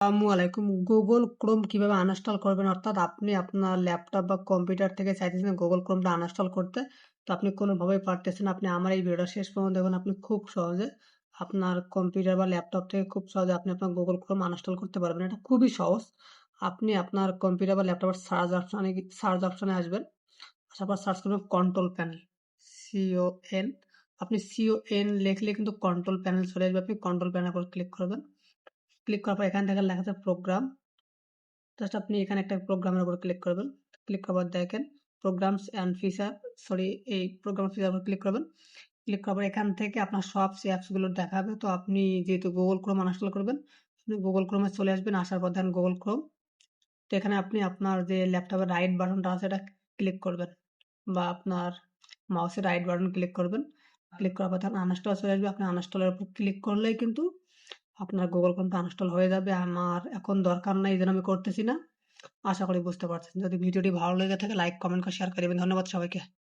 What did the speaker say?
আসসালামু আলাইকুম। Google Chrome কিভাবে আনইনস্টল করবেন? অর্থাৎ আপনি আপনার ল্যাপটপ বা কম্পিউটার থেকে চাইতেছেন গুগল ক্রোমটা আনইনস্টল করতে। তো আপনি কোনোভাবেই পারতেছেন না। আপনি আমার এই ভিডিওটা শেষ পর্যন্ত দেখুন। আপনি খুব সহজে আপনার কম্পিউটার বা ল্যাপটপ থেকে খুব সহজে আপনি আপনার গুগল ক্রোম আনইনস্টল করতে পারবেন। এটা খুবই সহজ। আপনি আপনার কম্পিউটার বা ল্যাপটপের সার্চ অপশনে আসবেন। আসার পর সার্চ করবেন কন্ট্রোল প্যানেল। CON। আপনি CON লিখলে কিন্তু কন্ট্রোল প্যানেল চলে আসবে। আপনি কন্ট্রোল প্যানেলের উপর ক্লিক করবেন। ক্লিক করার পর এখান থেকে লেখা আছে প্রোগ্রাম। জাস্ট আপনি এখানে একটা প্রোগ্রামের উপর ক্লিক করবেন। ক্লিক করার পর দেখেন প্রোগ্রামস অ্যান্ড ফিচার, এই প্রোগ্রাম ফিচার উপর ক্লিক করবেন। ক্লিক করার পর এখান থেকে আপনার সব অ্যাপসগুলো দেখাবে। তো আপনি যেহেতু গুগল ক্রোম আনইনস্টল করবেন, আপনি গুগল ক্রোমে চলে আসবেন। আসার পর দেখেন গুগল ক্রোম। তো এখানে আপনি আপনার যে ল্যাপটপের রাইট বাটনটা আছে এটা ক্লিক করবেন, বা আপনার মাউসের রাইট বাটন ক্লিক করবেন। ক্লিক করার পর দেখেন আনইনস্টল চলে আসবে। আপনি আনইনস্টলের উপর ক্লিক করলেই কিন্তু আপনার গুগল ক্রোমটা আনইনস্টল হয়ে যাবে। আমার এখন দরকার নাই, এইজন্য আমি করতেছি না। আশা করি বুঝতে পারছেন। যদি ভিডিওটি ভালো লেগে থাকে লাইক, কমেন্ট করে শেয়ার করে দিবেন। ধন্যবাদ সবাইকে।